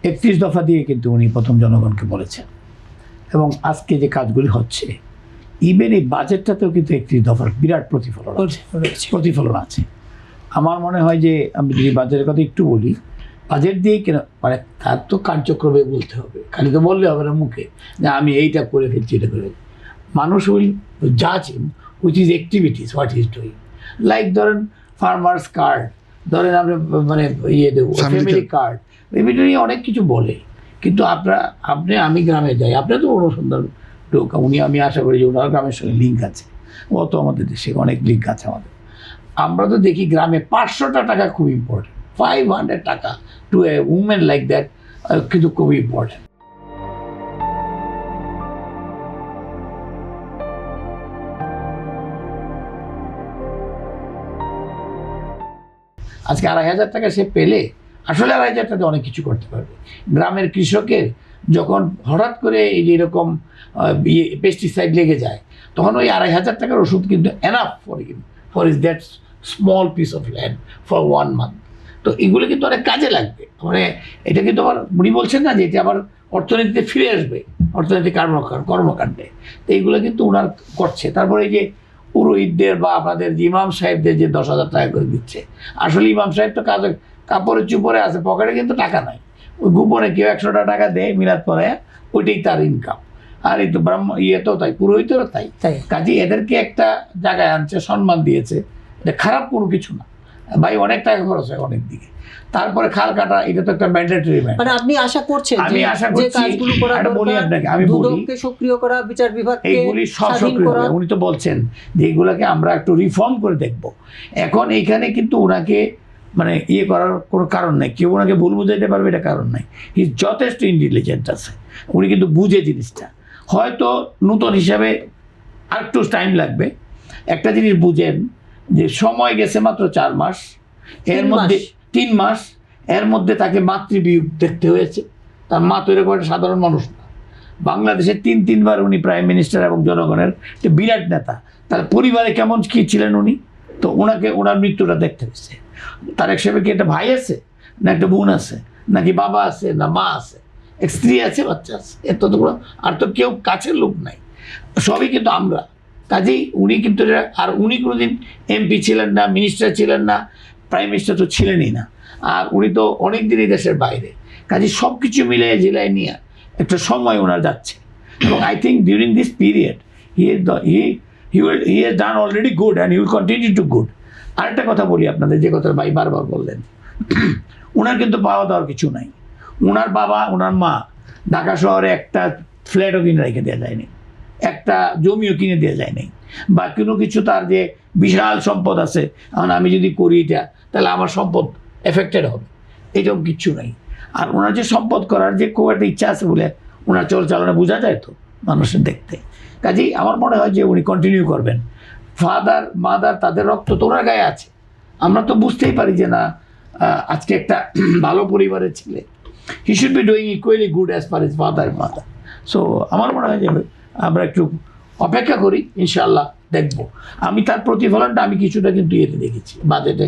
31 দফা দিয়ে কিন্তু উনি প্রথম জনগণকে বলেছেন, এবং আজকে যে কাজগুলি হচ্ছে ইভেন এই বাজেটটাতেও কিন্তু 31 দফার বিরাট প্রতিফলন আছে। আমার মনে হয় যে আমি যদি বাজেটের কথা একটু বলি, বাজেট দিয়ে কেন মানে তার তো কার্যক্রমে বলতে হবে, খালি তো বললে হবে না মুখে যে আমি এইটা করে ফেলছি এটা করে। মানুষ উইল জাজ him which is activities what is doing. Like ধরেন ফার্মার্স কার্ড, ধরেন আমরা মানে ইয়ে দেবো ফ্যামিলি কার্ড, বিভিন্ন নিয়ে অনেক কিছু বলে। কিন্তু আমি গ্রামে যাই, আপনার তো অনুসন্ধান লোক, আমি আশা করি যে ওনার গ্রামের সঙ্গে লিঙ্ক আছে, অত আমাদের দেশে অনেক লিঙ্ক আছে আমাদের। আমরা তো দেখি গ্রামে 500টা টাকা খুব ইম্পর্টেন্ট, 500 টাকা to a women like that কিন্তু খুব ইম্পর্টেন্ট। আজকে 2,500 টাকা সে পেলে আসলে 2,500 টাকা অনেক কিছু করতে পারবে। গ্রামের কৃষকের যখন হঠাৎ করে এই যে এরকম পেস্টিসাইড লেগে যায়, তখন ওই 2,500 টাকার ওষুধ কিন্তু enough for is that small piece of land for 1 month. তো এগুলো কিন্তু অনেক কাজে লাগবে। মানে এটা কিন্তু আবার উনি বলছেন না যে এটা আবার অর্থনীতিতে ফিরে আসবে, অর্থনৈতিক কর্মকাণ্ডে। তো এইগুলো কিন্তু ওনার করছে। তারপরে এই যে পুরোহিতদের বা আপনাদের ইমাম সাহেবদের যে 10,000 টাকা করে দিচ্ছে, আসলে ইমাম সাহেব তো কাপড়ের চুপড়ে আছে, পকেটে কিন্তু টাকা নাই, ওই গোপনে কেউ 100টা টাকা দেয় মিলাদ পরে, ওইটাই তার ইনকাম। আর এই তো ইয়েতেও তাই, পুরোহিতেরও তাই। কাজে এদেরকে একটা জায়গায় আনছে, সম্মান দিয়েছে, এটা খারাপ কোনো কিছু না ভাই, অনেক টাকা খরচ হয় অনেক দিকে। তারপরে খাল কাটা, এটা তো একটা ম্যান্ডেটরি। মানে আপনি আশা করছেন আমি আশা করছি, বলি আপনাকে, আমি বলি সক্রিয় করা, বিচার বিভাগকে এইগুলি সব সক্রিয় করা। উনি তো বলছেন যে এইগুলোকে আমরা একটু রিফর্ম করে দেখব। এখন এইখানে কিন্তু ওনাকে মানে ইয়ে করার কোনো কারণ নাই, কেউ ওনাকে ভুল বুঝাইতে পারবে এটা কারণ নাই। হি যথেষ্ট ইন্টেলিজেন্ট আছে, উনি কিন্তু বুঝে জিনিসটা। হয়তো নতুন হিসাবে আরেকটু টাইম লাগবে। একটা জিনিস বুঝেন যে সময় গেছে মাত্র 4 মাস, এর মধ্যে 3 মাস, এর মধ্যে তাকে মাতৃবিয়োগ দেখতে হয়েছে। তার মা তো এরকম একটা সাধারণ মানুষ না। বাংলাদেশে 3বার উনি প্রাইম মিনিস্টার এবং জনগণের একটা বিরাট নেতা। তার পরিবারে কেমন কী ছিলেন উনি, তো ওনার মৃত্যুটা দেখতে হয়েছে। তার এক সেবে কি একটা ভাই আছে, না একটা বোন আছে, নাকি বাবা আছে, না মা আছে, এক স্ত্রী আছে, বাচ্চা আছে, এত তো আর তো কেউ কাছের লোক নাই, সবই কিন্তু আমরা। কাজেই উনি কিন্তু, আর উনি কোনোদিন এমপি ছিলেন না, মিনিস্টার ছিলেন না, প্রাইম মিনিস্টার তো ছিলেনই না। আর উনি তো অনেক দিনই দেশের বাইরে। কাজেই সব কিছু মিলিয়ে জেলায় নিয়ে একটা সময় ওনার যাচ্ছে। এবং I think during this period he has done already good and he will continue to good. আরেকটা কথা বলি আপনাদের, যে কথা ভাই বারবার বললেন, ওনার কিন্তু পাওয়া দেওয়ার কিছু নাই। ওনার বাবা, ওনার মা ঢাকা শহরে একটা ফ্ল্যাটও কিনে রেখে দেওয়া যায়নি, একটা জমিও কিনে দেওয়া যায়নি, বা কোনো কিছু তার যে বিশাল সম্পদ আছে, এখন আমি যদি করি এটা তাহলে আমার সম্পদ এফেক্টেড হবে, এরকম কিচ্ছু নাই। আর ওনার যে সম্পদ করার যে খুব একটা ইচ্ছা আছে বলে ওনার চালনে বোঝা যায় তো মানুষের দেখতে। কাজেই আমার মনে হয় যে উনি কন্টিনিউ করবেন। ফাদার মাদার তাদের রক্ত তো ওনার গায়ে আছে। আমরা তো বুঝতেই পারি যে না, আজকে একটা ভালো পরিবারের ছেলে, he should be doing equally good as per is father mother. So আমার মনে হয় যে আমরা একটু অপেক্ষা করি, ইনশাল্লাহ দেখবো। আমি তার প্রতিফলনটা আমি কিছুটা কিন্তু ইয়েতে দেখেছি বাজেটে।